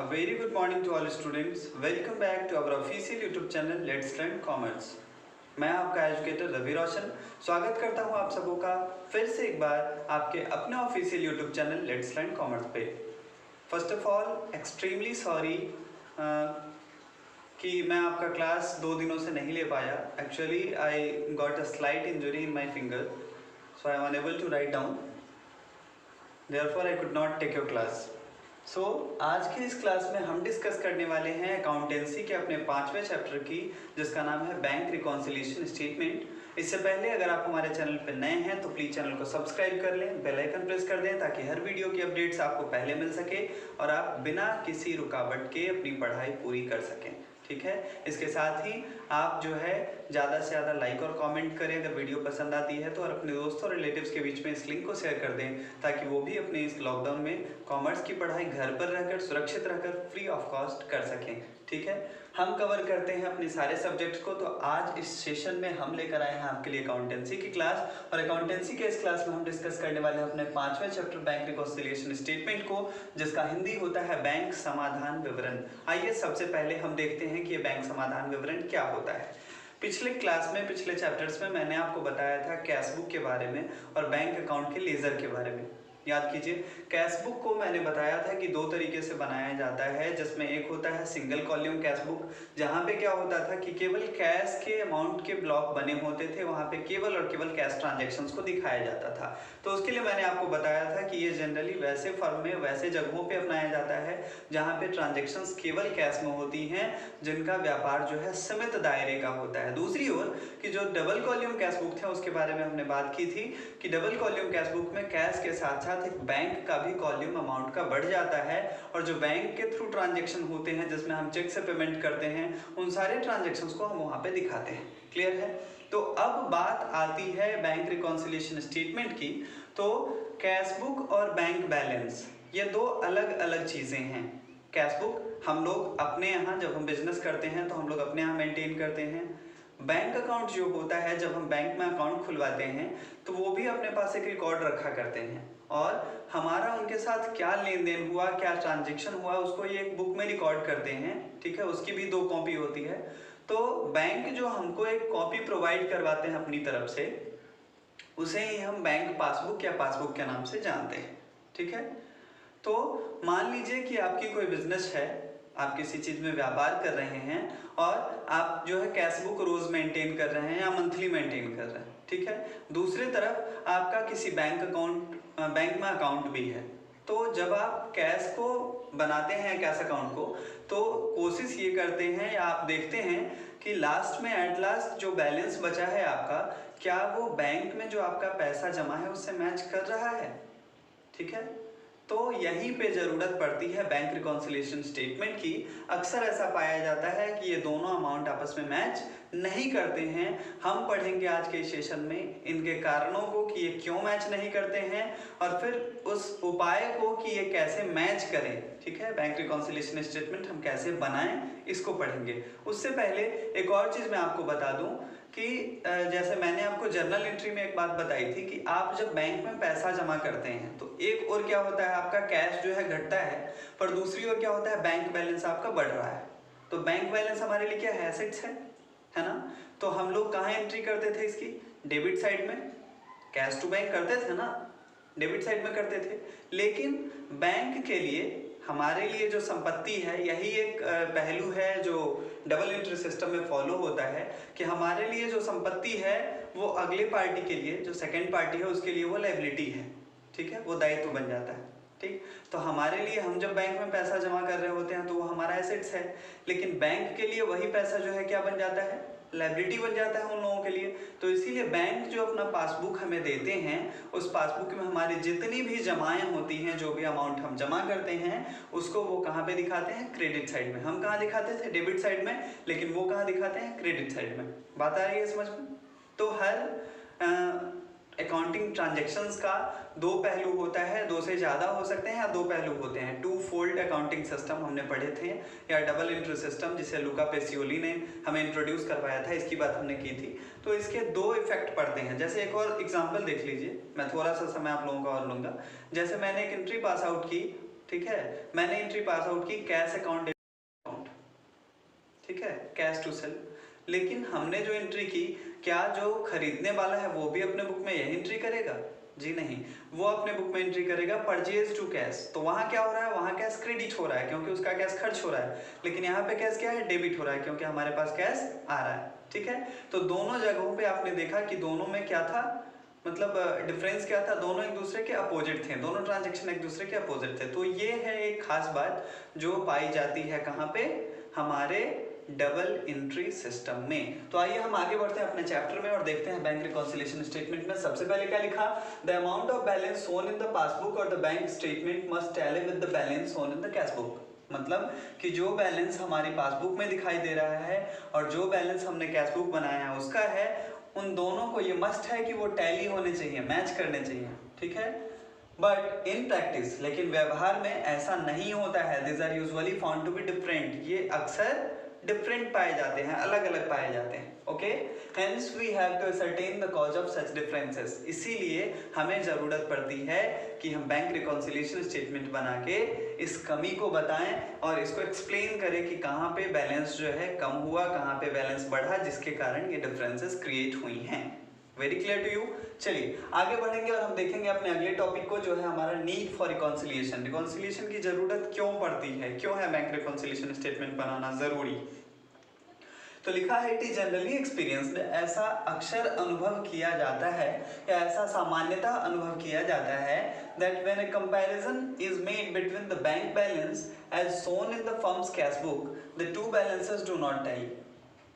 A very good morning to all students. Welcome back to our official YouTube channel Let's Learn Commerce. मैं आपका educator Ravi Roshan स्वागत करता हूं आप सबों का फिर से एक बार आपके अपने official YouTube channel let's learn commerce पे। First of all extremely sorry कि मैं आपका क्लास 2 दिनों से नहीं ले पाया। Actually I got a slight injury in my finger, so I am unable to write down, therefore I could not take your class. आज की इस क्लास में हम डिस्कस करने वाले हैं अकाउंटेंसी के अपने 5वें चैप्टर की, जिसका नाम है बैंक रिकॉन्सिलिएशन स्टेटमेंट। इससे पहले अगर आप हमारे चैनल पर नए हैं तो प्लीज़ चैनल को सब्सक्राइब कर लें, बेल आइकन प्रेस कर दें ताकि हर वीडियो की अपडेट्स आपको पहले मिल सके और आप बिना किसी रुकावट के अपनी पढ़ाई पूरी कर सकें। ठीक है, इसके साथ ही आप जो है ज़्यादा से ज़्यादा लाइक और कमेंट करें अगर वीडियो पसंद आती है तो, और अपने दोस्तों और रिलेटिव्स के बीच में इस लिंक को शेयर कर दें ताकि वो भी अपने इस लॉकडाउन में कॉमर्स की पढ़ाई घर पर रहकर सुरक्षित रहकर फ्री ऑफ कॉस्ट कर सकें। ठीक है, हम कवर करते हैं अपने सारे सब्जेक्ट्स को। तो आज इस सेशन में हम लेकर आए हैं आपके लिए अकाउंटेंसी की क्लास, और अकाउंटेंसी के इस क्लास में हम डिस्कस करने वाले हैं अपने 5वें चैप्टर बैंक रिकॉन्सिलिएशन स्टेटमेंट को, जिसका हिंदी होता है बैंक समाधान विवरण। आइए सबसे पहले हम देखते हैं कि ये बैंक समाधान विवरण क्या होता है। पिछले क्लास में, पिछले चैप्टर्स में मैंने आपको बताया था कैश बुक के बारे में और बैंक अकाउंट के लेजर के बारे में। याद कीजिए, कैश बुक को मैंने बताया था कि 2 तरीके से बनाया जाता है, जिसमें एक होता है सिंगल कॉलम कैश बुक, जहाँ पे क्या होता था कि केवल कैश के अमाउंट के ब्लॉक बने होते थे, वहाँ पे केवल और केवल कैश ट्रांजैक्शंस को दिखाया जाता था। तो उसके लिए मैंने आपको बताया था कि ये जनरली वैसे फर्म में, वैसे जगहों पे अपनाया जाता है जहाँ पे ट्रांजेक्शन्स केवल कैश में होती हैं, जिनका व्यापार जो है सीमित दायरे का होता है। दूसरी ओर कि जो डबल कॉलम कैश बुक थे उसके बारे में हमने बात की थी कि डबल कॉलम कैश बुक में कैश के साथ एक बैंक का भी कॉलम अमाउंट का बढ़ जाता है, और जो बैंक के थ्रू ट्रांजैक्शन होते हैं जिसमें हम चेक से पेमेंट करते हैं, उन सारे ट्रांजैक्शंस को हम वहां पे दिखाते हैं। क्लियर है? तो अब बात आती है बैंक रिकॉन्सिलिएशन स्टेटमेंट की। तो कैश बुक और बैंक बैलेंस ये 2 अलग अलग चीजें हैं। कैश बुक हम लोग अपने यहाँ जब हम बिजनेस करते हैं तो हम लोग अपने यहाँ मेंटेन करते हैं। बैंक अकाउंट जो होता है, जब हम बैंक में अकाउंट खुलवाते हैं तो वो भी अपने पास एक रिकॉर्ड रखा करते हैं, और हमारा उनके साथ क्या लेन देन हुआ, क्या ट्रांजैक्शन हुआ, उसको ये एक बुक में रिकॉर्ड करते हैं। ठीक है, उसकी भी 2 कॉपी होती है। तो बैंक जो हमको एक कॉपी प्रोवाइड करवाते हैं अपनी तरफ से, उसे ही हम बैंक पासबुक या पासबुक के नाम से जानते हैं। ठीक है, तो मान लीजिए कि आपकी कोई बिजनेस है, आप किसी चीज में व्यापार कर रहे हैं और आप जो है कैश बुक रोज मेंटेन कर रहे हैं या मंथली मेंटेन कर रहे हैं। ठीक है, दूसरी तरफ आपका किसी बैंक में अकाउंट भी है। तो जब आप कैश को बनाते हैं, कैश अकाउंट को, तो कोशिश ये करते हैं या आप देखते हैं कि लास्ट में, एट लास्ट जो बैलेंस बचा है आपका, क्या वो बैंक में जो आपका पैसा जमा है उससे मैच कर रहा है। ठीक है, तो यहीं पे ज़रूरत पड़ती है बैंक रिकॉन्सिलिएशन स्टेटमेंट की। अक्सर ऐसा पाया जाता है कि ये दोनों अमाउंट आपस में मैच नहीं करते हैं। हम पढ़ेंगे आज के सेशन में इनके कारणों को कि ये क्यों मैच नहीं करते हैं, और फिर उस उपाय को कि ये कैसे मैच करें। ठीक है, बैंक रिकॉन्सिलिएशन स्टेटमेंट हम कैसे बनाएं, इसको पढ़ेंगे। उससे पहले एक और चीज़ मैं आपको बता दूं कि जैसे मैंने आपको जर्नल एंट्री में एक बात बताई थी कि आप जब बैंक में पैसा जमा करते हैं तो एक और क्या होता है, आपका कैश जो है घटता है, पर दूसरी ओर क्या होता है, बैंक बैलेंस आपका बढ़ रहा है। तो बैंक बैलेंस हमारे लिए क्या है, एसेट्स है ना। तो हम लोग कहाँ एंट्री करते थे इसकी, डेबिट साइड में, कैश टू बैंक करते थे ना, डेबिट साइड में करते थे। लेकिन बैंक के लिए, हमारे लिए जो संपत्ति है, यही एक पहलू है जो डबल एंट्री सिस्टम में फॉलो होता है कि हमारे लिए जो संपत्ति है वो अगले पार्टी के लिए, जो सेकंड पार्टी है, उसके लिए वो लायबिलिटी है। ठीक है, वो दायित्व बन जाता है। ठीक, तो हमारे लिए, हम जब बैंक में पैसा जमा कर रहे होते हैं तो वो हमारा एसेट्स है, लेकिन बैंक के लिए वही पैसा जो है क्या बन जाता है, लायबिलिटी बन जाता है उन लोगों के लिए। तो इसीलिए बैंक जो अपना पासबुक हमें देते हैं, उस पासबुक में हमारी जितनी भी जमाएं होती हैं, जो भी अमाउंट हम जमा करते हैं, उसको वो कहाँ पे दिखाते हैं, क्रेडिट साइड में। हम कहाँ दिखाते थे, डेबिट साइड में, लेकिन वो कहाँ दिखाते हैं, क्रेडिट साइड में। बात आ रही है समझ में? तो हर अकाउंटिंग ट्रांजैक्शंस का 2 पहलू होता है, 2 से ज़्यादा हो सकते हैं या 2 पहलू होते हैं। 2 फोल्ड अकाउंटिंग सिस्टम हमने पढ़े थे, या डबल एंट्री सिस्टम, जिसे लुका पेसियोली ने हमें इंट्रोड्यूस करवाया था, इसकी बात हमने की थी। तो इसके 2 इफेक्ट पड़ते हैं। जैसे एक और एग्जाम्पल देख लीजिए, मैं थोड़ा सा समय आप लोगों का और लूँगा। जैसे मैंने एक एंट्री पास आउट की, ठीक है, मैंने एंट्री पास आउट की कैश अकाउंट, ठीक है, कैश टू सेल, लेकिन हमने जो एंट्री की, क्या जो खरीदने वाला है वो भी अपने बुक में यही एंट्री करेगा? जी नहीं, वो अपने बुक में एंट्री करेगा परचेज टू कैश। तो वहां क्या हो रहा है, वहां कैश क्रेडिट हो रहा है क्योंकि उसका कैश खर्च हो रहा है, लेकिन यहाँ पे कैश क्या है, डेबिट हो रहा है क्योंकि हमारे पास कैश आ रहा है। ठीक है, तो दोनों जगहों पे आपने देखा कि दोनों में क्या था, मतलब डिफरेंस क्या था, दोनों एक दूसरे के अपोजिट थे, दोनों ट्रांजेक्शन एक दूसरे के अपोजिट थे। तो ये है एक खास बात जो पाई जाती है कहाँ पे, हमारे डबल एंट्री सिस्टम में। तो आइए हम आगे बढ़ते हैं अपने चैप्टर में और देखते हैं बैंक रिकॉन्सिलिएशन स्टेटमेंट में सबसे पहले क्या लिखा, the amount of balance shown in the passbook और the bank statement must tally with the balance shown in the cash book. मतलब कि जो बैलेंस हमारी पासबुक में दिखाई दे रहा है और जो बैलेंस हमने कैश बुक बनाया है उसका है, उन दोनों को ये मस्ट है कि वो टैली होने चाहिए, मैच करने चाहिए। ठीक है, बट इन प्रैक्टिस, लेकिन व्यवहार में ऐसा नहीं होता है। This are usually found to be different, ये अक्सर डिफरेंट पाए जाते हैं, अलग अलग पाए जाते हैं। Okay, hence we have to ascertain the cause of such differences. इसीलिए हमें जरूरत पड़ती है कि हम बैंक रिकॉन्सिलिएशन स्टेटमेंट बना के इस कमी को बताएं और इसको एक्सप्लेन करें कि कहाँ पे बैलेंस जो है कम हुआ, कहाँ पे बैलेंस बढ़ा, जिसके कारण ये डिफरेंसेस क्रिएट हुई हैं। Very clear to you. चलिए आगे बढ़ेंगे और हम देखेंगे अपने अगले टॉपिक को, जो है हमारा नीड फॉर रिकॉन्सिलिएशन। रिकॉन्सिलिएशन की जरूरत क्यों पड़ती है, क्यों है बैंक रिकॉन्सिलिएशन स्टेटमेंट बनाना जरूरी। तो लिखा है इट इज जनरली एक्सपीरियंस्ड, ऐसा अक्सर अनुभव किया जाता है या ऐसा सामान्यतः अनुभव किया जाता है that when a comparison is made between the bank balance as shown in the firm's cash book, the two balances do not tally.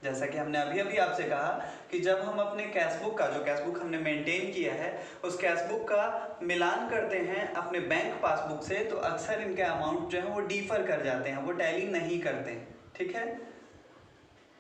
जैसा कि हमने अभी अभी आपसे कहा कि जब हम अपने कैश बुक का, जो कैश बुक हमने मेंटेन किया है, उस कैश बुक का मिलान करते हैं अपने बैंक पासबुक से, तो अक्सर इनके अमाउंट जो है वो डिफर कर जाते हैं, वो टैली नहीं करते। ठीक है,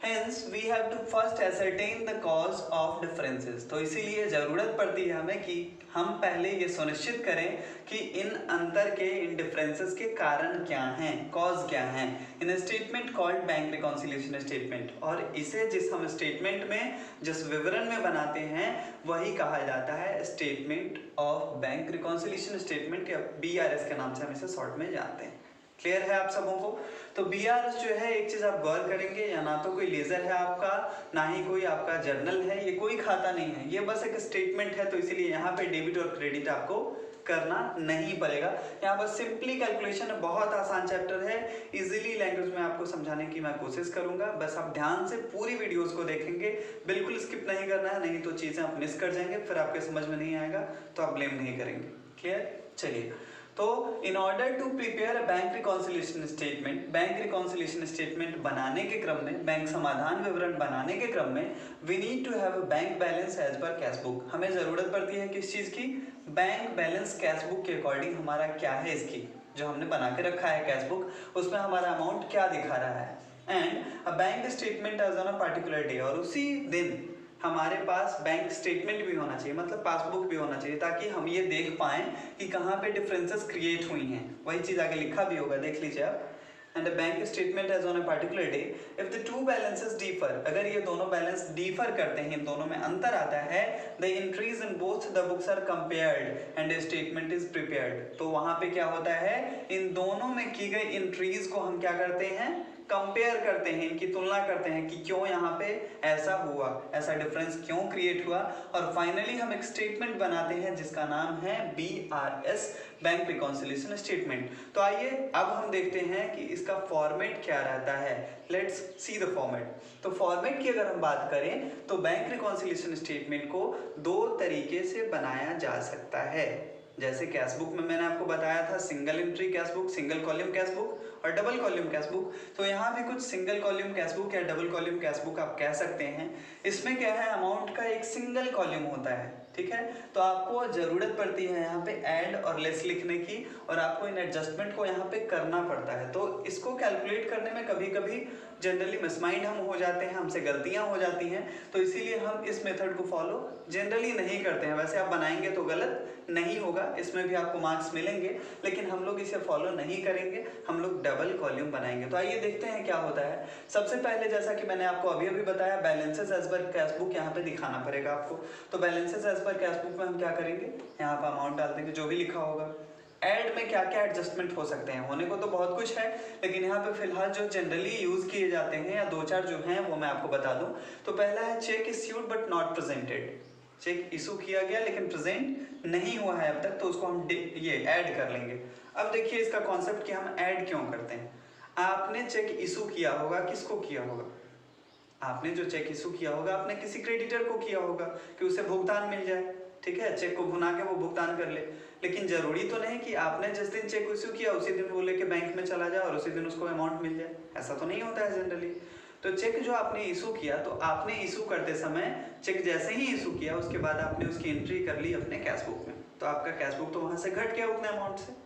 Hence we have to first ascertain the cause of differences। तो इसीलिए जरूरत पड़ती है हमें कि हम पहले ये सुनिश्चित करें कि इन अंतर के, इन डिफरेंसेस के कारण क्या हैं, कॉज क्या हैं। In statement called bank reconciliation statement, और इसे जिस हम स्टेटमेंट में, जिस विवरण में बनाते हैं, वही कहा जाता है statement of bank reconciliation statement, या BRS के नाम से हम इसे शॉर्ट में जानते हैं। क्लियर है आप सबों को। तो BRS जो है, एक चीज आप गौर करेंगे, या ना तो कोई लेजर है आपका, ना ही कोई आपका जर्नल है, ये कोई खाता नहीं है, ये बस एक स्टेटमेंट है। तो इसीलिए यहाँ पे डेबिट और क्रेडिट आपको करना नहीं पड़ेगा। यहाँ बस सिंपली कैलकुलेशन है, बहुत आसान चैप्टर है, इजीली लैंग्वेज में आपको समझाने की मैं कोशिश करूंगा। बस आप ध्यान से पूरी वीडियोस को देखेंगे, बिल्कुल स्किप नहीं करना है, नहीं तो चीजें आप मिस कर जाएंगे, फिर आपके समझ में नहीं आएगा तो आप ब्लेम नहीं करेंगे। क्लियर। चलिए, तो in order to prepare bank reconciliation statement, bank reconciliation statement बनाने के क्रम में, बैंक समाधान विवरण बनाने के क्रम में, we need to have a bank balance as per cash book. हमें जरूरत पड़ती है किस चीज की, बैंक बैलेंस कैश बुक के अकॉर्डिंग हमारा क्या है, इसकी जो हमने बना के रखा है कैश बुक, उसमें हमारा अमाउंट क्या दिखा रहा है, and a bank statement as on a particular day, और उसी दिन हमारे पास बैंक स्टेटमेंट भी होना चाहिए, मतलब पासबुक भी होना चाहिए, ताकि हम ये देख पाएं कि कहाँ पे डिफरेंसेस क्रिएट हुई हैं। वही चीज आगे लिखा भी होगा, देख लीजिए आप। And bank statement as on a particular day if the two balances differ, अगर ये दोनों बैलेंस डिफर करते हैं, इन दोनों में अंतर आता है, the entries in both the books are compared and statement is prepared. तो वहां पे क्या होता है, इन दोनों में की गई एंट्रीज को हम क्या करते हैं, कंपेयर करते हैं, इनकी तुलना करते हैं कि क्यों यहाँ पे ऐसा हुआ, ऐसा डिफरेंस क्यों क्रिएट हुआ, और फाइनली हम एक स्टेटमेंट बनाते हैं जिसका नाम है BRS, बैंक रिकॉन्सिलिएशन स्टेटमेंट। तो आइए अब हम देखते हैं कि इसका फॉर्मेट क्या रहता है। Let's see the format. तो फॉर्मेट की अगर हम बात करें तो बैंक रिकॉन्सिलिएशन स्टेटमेंट को दो तरीके से बनाया जा सकता है। जैसे कैश बुक में मैंने आपको बताया था, single entry cash book, single column cash book और डबल कॉलम कैश बुक। तो यहाँ भी कुछ सिंगल कॉलम कैश बुक या डबल कॉलम कैश बुक आप कह सकते हैं। इसमें क्या है, अमाउंट का एक सिंगल कॉलम होता है। ठीक है, तो आपको जरूरत पड़ती है यहाँ पे ऐड और लेस लिखने की, और आपको इन एडजस्टमेंट को यहाँ पे करना पड़ता है। तो इसको कैलकुलेट करने में कभी कभी जनरली मिसमाइंड हम हो जाते हैं, हमसे गलतियाँ हो जाती हैं, तो इसीलिए हम इस मेथड को फॉलो जनरली नहीं करते हैं। वैसे आप बनाएंगे तो गलत नहीं होगा, इसमें भी आपको मार्क्स मिलेंगे, लेकिन हम लोग इसे फॉलो नहीं करेंगे, हम लोग डबल कॉलम बनाएंगे। तो आइए देखते हैं क्या होता है। सबसे पहले जैसा कि मैंने आपको अभी अभी बताया, balances as per cash book यहाँ पे दिखाना पड़ेगा आपको। तो balances as per cash book में हम क्या करेंगे, यहाँ पर अमाउंट डाल देंगे जो भी लिखा होगा, ऐड में क्या क्या एडजस्टमेंट हो सकते हैं, होने को तो बहुत कुछ है, लेकिन यहाँ पे फिलहाल जो जनरली यूज किए जाते हैं या दो चार जो हैं वो मैं आपको बता दूं। तो पहला है cheque issued but not presented, cheque issue किया गया लेकिन प्रेजेंट नहीं हुआ है अब तक, तो उसको हम ये ऐड कर लेंगे। अब देखिए इसका कॉन्सेप्ट कि हम ऐड क्यों करते हैं। आपने चेक इशू किया होगा, किसको किया होगा, आपने जो चेक इशू किया होगा आपने किसी क्रेडिटर को किया होगा कि उसे भुगतान मिल जाए, ठीक है, चेक को भुना के वो भुगतान कर ले। लेकिन जरूरी तो नहीं कि आपने जिस दिन चेक इशू किया उसी दिन वो लेके बैंक में चला जाए और उसी दिन उसको अमाउंट मिल जाए, ऐसा तो नहीं होता है जनरली। तो चेक जो आपने इशू किया, तो आपने इशू करते समय चेक जैसे ही इशू किया उसके बाद आपने उसकी एंट्री कर ली अपने कैश बुक में, तो आपका कैश बुक तो वहां से घट गया उतने अमाउंट से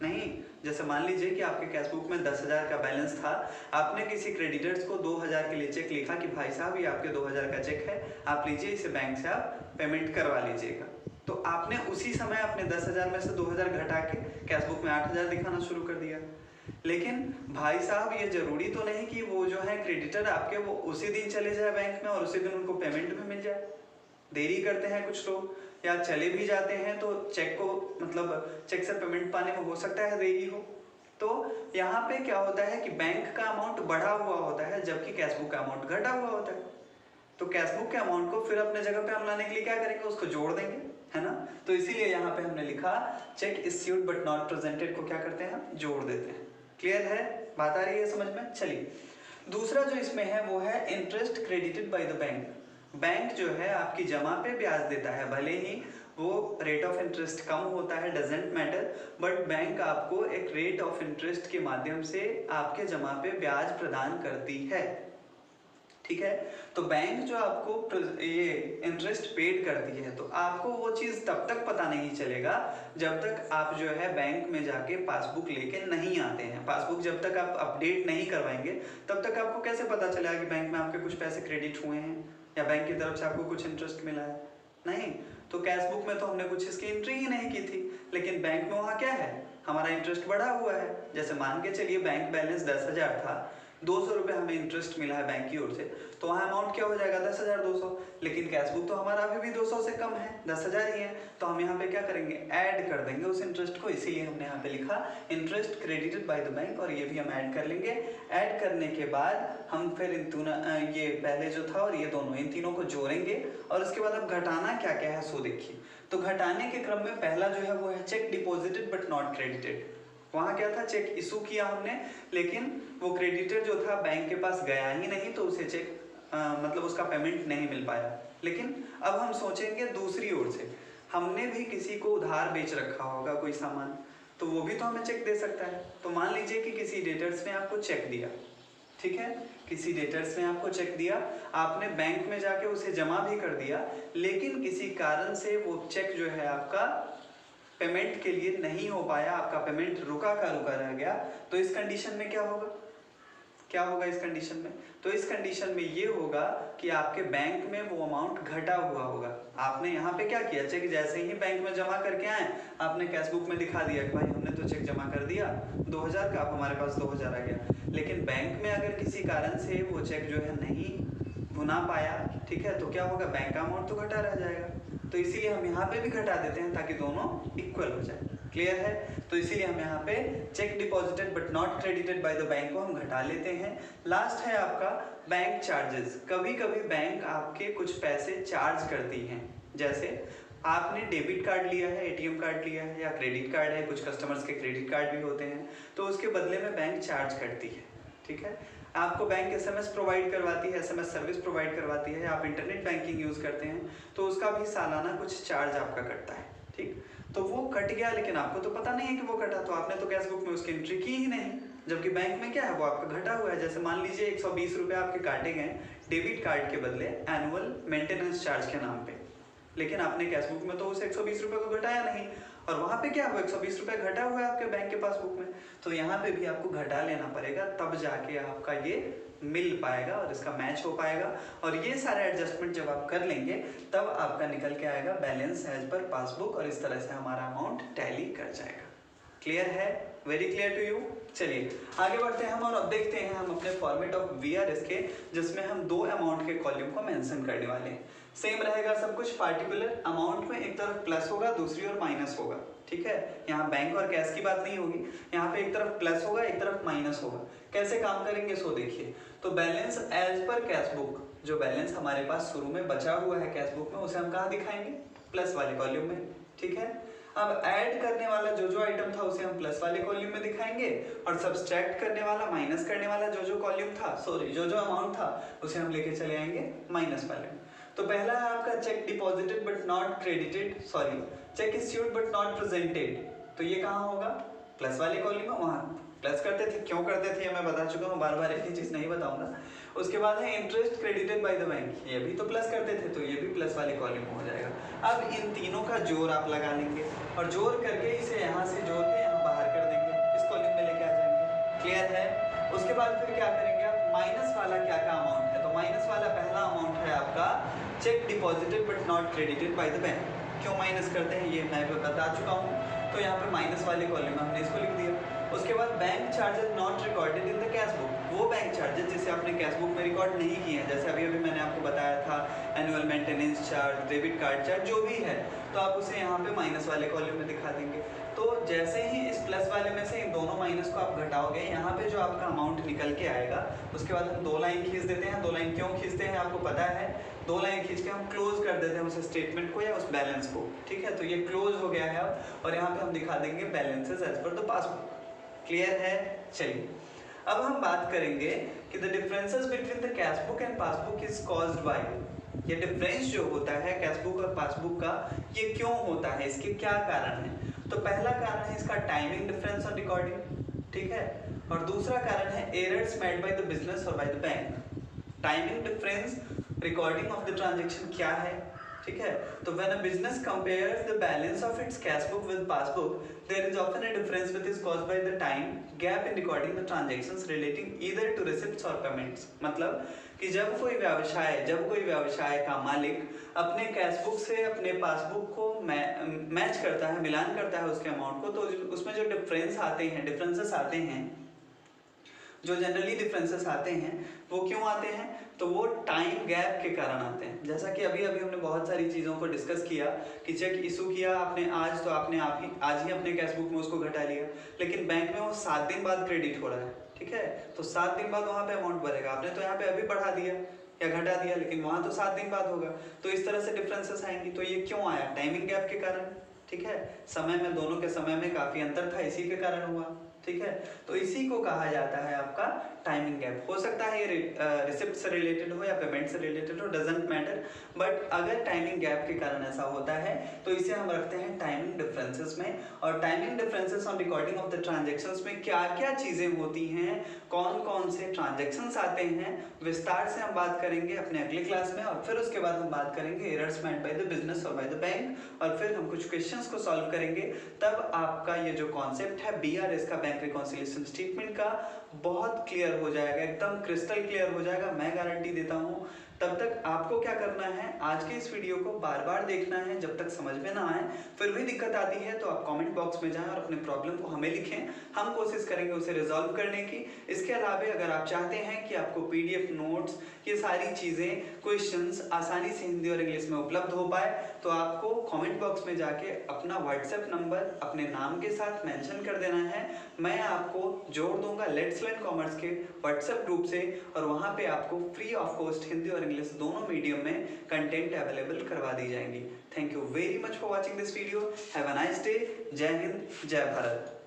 नहीं। जैसे मान लीजिए कि आपके कैश बुक में 10,000 का बैलेंस था, आपने किसी क्रेडिटर्स को 2,000 के लिए चेक लिखा कि भाई साहब ये आपके 2,000 का चेक है, आप लीजिए, इसे बैंक से आप पेमेंट करवा लीजिएगा। तो आपने उसी समय अपने 10,000 में से 2,000 घटा के कैश बुक में 8,000 दिखाना शुरू कर दिया। लेकिन भाई साहब ये जरूरी तो नहीं कि वो जो है क्रेडिटर आपके वो उसी दिन चले जाए बैंक में और उसी दिन उनको पेमेंट भी मिल जाए। देरी करते हैं कुछ लोग, या चले भी जाते हैं तो चेक को मतलब चेक से पेमेंट पाने में हो सकता है देरी हो। तो यहाँ पे क्या होता है कि बैंक का अमाउंट बढ़ा हुआ होता है जबकि कैश बुक का अमाउंट घटा हुआ होता है। तो कैश बुक के अमाउंट को फिर अपने जगह पे हम लाने के लिए क्या करेंगे, उसको जोड़ देंगे, है ना। तो इसीलिए यहाँ पे हमने लिखा check issued but not presented को क्या करते हैं, हम जोड़ देते हैं। क्लियर है, बात आ रही है समझ में। चलिए दूसरा जो इसमें है वो है interest credited bye the bank. Bank जो है आपकी जमा पे ब्याज देता है, भले ही वो रेट ऑफ इंटरेस्ट कम होता है, डजेंट मैटर, बट बैंक आपको एक रेट ऑफ इंटरेस्ट के माध्यम से आपके जमा पे ब्याज प्रदान करती है, ठीक है। तो बैंक जो आपको ये इंटरेस्ट पेड करती है, तो आपको वो चीज तब तक पता नहीं चलेगा जब तक आप जो है बैंक में जाके पासबुक लेके नहीं आते हैं। पासबुक जब तक आप अपडेट नहीं करवाएंगे तब तक आपको कैसे पता चलेगा कि बैंक में आपके कुछ पैसे क्रेडिट हुए हैं या बैंक की तरफ से आपको कुछ इंटरेस्ट मिला है, नहीं। तो कैश बुक में तो हमने कुछ इसकी एंट्री ही नहीं की थी, लेकिन बैंक में वहाँ क्या है, हमारा इंटरेस्ट बढ़ा हुआ है। जैसे मान के चलिए बैंक बैलेंस 10,000 था, 200 रुपये हमें इंटरेस्ट मिला है बैंक की ओर से, तो वहाँ अमाउंट क्या हो जाएगा 10,200। लेकिन कैश बुक तो हमारा अभी भी 200 से कम है, 10,000 ही है, तो हम यहाँ पे क्या करेंगे, ऐड कर देंगे उस इंटरेस्ट को। इसीलिए हमने यहाँ पे लिखा interest credited bye the bank, और ये भी हम ऐड कर लेंगे। ऐड करने के बाद हम फिर ये पहले जो था और ये दोनों, इन तीनों को जोड़ेंगे और उसके बाद अब घटाना क्या क्या है सो देखिए। तो घटाने के क्रम में पहला जो है वो है check deposited but not credited. वहां क्या था, चेक इशू किया हमने लेकिन वो क्रेडिटर जो था बैंक के पास गया ही नहीं, तो उसे चेक मतलब उसका पेमेंट नहीं मिल पाया। लेकिन अब हम सोचेंगे दूसरी ओर से, हमने भी किसी को उधार बेच रखा होगा कोई सामान, तो वो भी तो हमें चेक दे सकता है। तो मान लीजिए कि किसी डेटर्स ने आपको चेक दिया, ठीक है, किसी डेटर्स ने आपको चेक दिया, आपने बैंक में जाके उसे जमा भी कर दिया, लेकिन किसी कारण से वो चेक जो है आपका पेमेंट के लिए नहीं हो पाया, आपका पेमेंट रुका का रुका रह गया। तो इस कंडीशन में क्या होगा, क्या होगा इस कंडीशन में, तो इस कंडीशन में ये होगा कि आपके बैंक में वो अमाउंट घटा हुआ होगा। आपने यहाँ पे क्या किया, चेक जैसे ही बैंक में जमा करके आए, आपने कैश बुक में दिखा दिया कि भाई हमने तो चेक जमा कर दिया 2,000 का, अब हमारे पास 2,000 आ गया। लेकिन बैंक में अगर किसी कारण से वो चेक जो है नहीं भुना पाया, ठीक है, तो क्या होगा, बैंक का अमाउंट तो घटा रह जाएगा। तो इसीलिए हम यहाँ पे भी घटा देते हैं ताकि दोनों इक्वल हो जाए। क्लियर है, तो इसीलिए हम यहाँ पे check deposited but not credited bye the bank को हम घटा लेते हैं। लास्ट है आपका बैंक चार्जेस। कभी कभी बैंक आपके कुछ पैसे चार्ज करती हैं, जैसे आपने डेबिट कार्ड लिया है, एटीएम कार्ड लिया है या क्रेडिट कार्ड है, कुछ कस्टमर्स के क्रेडिट कार्ड भी होते हैं, तो उसके बदले में बैंक चार्ज करती है, ठीक है। आपको बैंक एसएमएस प्रोवाइड करवाती है, एसएमएस सर्विस प्रोवाइड करवाती है, आप इंटरनेट बैंकिंग यूज करते हैं तो उसका भी सालाना कुछ चार्ज आपका कटता है, ठीक। तो वो कट गया लेकिन आपको तो पता नहीं है कि वो कटा, तो आपने तो कैश बुक में उसकी एंट्री की ही नहीं, जबकि बैंक में क्या है, वो आपका घटा हुआ है। जैसे मान लीजिए 120 रुपये आपके काटे गए डेबिट कार्ड के बदले एनुअल मेंटेनेंस चार्ज के नाम पे, लेकिन आपने कैश बुक में तो उस 120 रुपये को घटाया नहीं, और वहां पे क्या हुआ, 120 रुपये घटा हुआ है आपके बैंक के पासबुक में, तो यहाँ पे भी आपको घटा लेना पड़ेगा, तब जाके आपका ये मिल पाएगा और इसका मैच हो पाएगा। और ये सारे एडजस्टमेंट जब आप कर लेंगे तब आपका निकल के आएगा बैलेंस एज पर पासबुक, और इस तरह से हमारा अमाउंट टैली कर जाएगा। क्लियर है, वेरी क्लियर टू यू। चलिए आगे बढ़ते हैं हम और अब देखते हैं हम अपने फॉर्मेट ऑफ वीआरएस के, जिसमें हम दो अमाउंट के कॉलम को मेंशन करने वाले हैं। सेम रहेगा सब कुछ। पार्टिकुलर अमाउंट में एक तरफ प्लस होगा, दूसरी ओर माइनस होगा, ठीक है। यहाँ बैंक और कैश की बात नहीं होगी, यहाँ पे एक तरफ प्लस होगा, एक तरफ माइनस होगा। कैसे काम करेंगे सो देखिए। तो balance as per cash book, जो बैलेंस हमारे पास शुरू में बचा हुआ है कैश बुक में, उसे हम कहाँ दिखाएंगे? प्लस वाले कॉलम में, ठीक है। अब ऐड करने वाला जो जो आइटम था उसे हम प्लस वाले कॉलम में दिखाएंगे, और सब्सट्रैक्ट करने वाला, माइनस करने वाला जो जो कॉलम था, सॉरी जो जो अमाउंट था, उसे हम लेके चले आएंगे माइनस वाले में। तो पहला है आपका check deposited but not credited, sorry check issued but not presented. तो ये कहाँ होगा? प्लस वाले कॉलम में। वहाँ प्लस करते थे, क्यों करते थे ये मैं बता चुका हूँ, बार बार एक ही चीज़ नहीं बताऊंगा। उसके बाद है interest credited bye the bank, ये भी तो प्लस करते थे, तो ये भी प्लस वाले कॉलम में हो जाएगा। अब इन तीनों का जोड़ आप लगा लेंगे, और जोड़ करके इसे यहाँ से जोड़ के यहाँ बाहर कर देंगे, इस कॉलम में लेके आ जाएंगे। क्लियर है? उसके बाद फिर क्या करेंगे आप? माइनस वाला क्या क्या अमाउंट है? तो माइनस वाला पहला अमाउंट है आपका check deposited but not credited bye the bank. क्यों माइनस करते हैं ये मैं बता चुका हूँ, तो यहाँ पे माइनस वाले कॉलम में हमने इसको लिख दिया। उसके बाद bank charges not recorded in the cash book, वो बैंक चार्जेस जिसे आपने कैश बुक में रिकॉर्ड नहीं किए हैं, जैसे अभी अभी मैंने आपको बताया था annual maintenance charge, debit card charge, जो भी है, तो आप उसे यहाँ पे माइनस वाले कॉलम में दिखा देंगे। तो जैसे ही इस प्लस वाले में से इन दोनों माइनस को आप घटाओगे, यहाँ पे जो आपका अमाउंट निकल के आएगा, उसके बाद हम 2 लाइन खींच देते हैं। 2 लाइन क्यों खींचते हैं आपको पता है? 2 लाइन खींच के हम क्लोज कर देते हैं उस स्टेटमेंट को या उस बैलेंस को, ठीक है। तो ये क्लोज हो गया है अब, और यहाँ पे हम दिखा देंगे balances as per the passbook. Clear है? चलिए अब हम बात करेंगे कि the differences between the cash book and passbook is caused by, ये डिफरेंस जो होता है कैश बुक और पासबुक का, ये क्यों होता है, इसके क्या कारण है? तो पहला कारण है इसका टाइमिंग डिफरेंस ऑन रिकॉर्डिंग, ठीक है। और दूसरा कारण है errors made by the business और by the bank. Timing difference recording of the transaction क्या है, ठीक है। तो when a business compares the balance of its cash book with passbook, there is often a difference which is caused by the time gap in recording the transactions relating either to receipts और payments. मतलब कि जब कोई व्यवसाय का मालिक अपने cash book से अपने पासबुक को मैच करता है, मिलान करता है उसके अमाउंट को, तो उसमें जो डिफरेंसेस आते हैं, जो जनरली डिफरेंसेस आते हैं, वो क्यों आते हैं? तो वो टाइम गैप के कारण आते हैं। जैसा कि अभी अभी हमने बहुत सारी चीज़ों को डिस्कस किया कि चेक इशू किया आपने आज, तो आपने आज ही अपने कैश बुक में उसको घटा लिया, लेकिन बैंक में वो 7 दिन बाद क्रेडिट हो रहा है, ठीक है। तो 7 दिन बाद वहाँ पे अमाउंट भरेगा, आपने तो यहाँ पे अभी बढ़ा दिया या घटा दिया, लेकिन वहाँ तो 7 दिन बाद होगा। तो इस तरह से डिफरेंसेस आएंगी। तो ये क्यों आया? टाइमिंग गैप के कारण, ठीक है। समय में, दोनों के समय में काफ़ी अंतर था, इसी के कारण हुआ, ठीक है। तो इसी को कहा जाता है आपका टाइमिंग गैप। हो सकता है ये रिसिप्ट से रिलेटेड हो या पेमेंट से रिलेटेड हो, डजंट मैटर, बट अगर टाइमिंग गैप के कारण ऐसा होता है तो इसे हम रखते हैं टाइमिंग डिफरेंसेस में। और timing differences on recording of the transactions में क्या क्या चीज़ें होती हैं, कौन कौन से ट्रांजैक्शंस आते हैं, विस्तार से हम बात करेंगे अपने अगले क्लास में। और फिर उसके बाद हम बात करेंगे errors made by the business और बाय द बैंक, और फिर हम कुछ क्वेश्चंस को सॉल्व करेंगे। तब आपका ये जो कॉन्सेप्ट है BRS का, बैंक रिकॉन्सिलिएशन स्टेटमेंट का, बहुत क्लियर हो जाएगा, एकदम क्रिस्टल क्लियर हो जाएगा, मैं गारंटी देता हूँ। तब तक आपको क्या करना है, आज के इस वीडियो को बार बार देखना है जब तक समझ में ना आए। फिर भी दिक्कत आती है तो आप कमेंट बॉक्स में जाएं और अपने प्रॉब्लम को हमें लिखें, हम कोशिश करेंगे उसे रिजॉल्व करने की। इसके अलावा अगर आप चाहते हैं कि आपको PDF नोट्स, ये सारी चीज़ें, क्वेश्चंस आसानी से हिंदी और इंग्लिश में उपलब्ध हो पाए, तो आपको कमेंट बॉक्स में जाके अपना व्हाट्सएप नंबर अपने नाम के साथ मेंशन कर देना है। मैं आपको जोड़ दूंगा लेट्स लर्न कॉमर्स के व्हाट्सएप ग्रुप से, और वहाँ पे आपको फ्री ऑफ कॉस्ट हिंदी और इंग्लिश दोनों मीडियम में कंटेंट अवेलेबल करवा दी जाएंगी। Thank you very much for watching this video. Have a nice day. जय हिंद, जय भारत।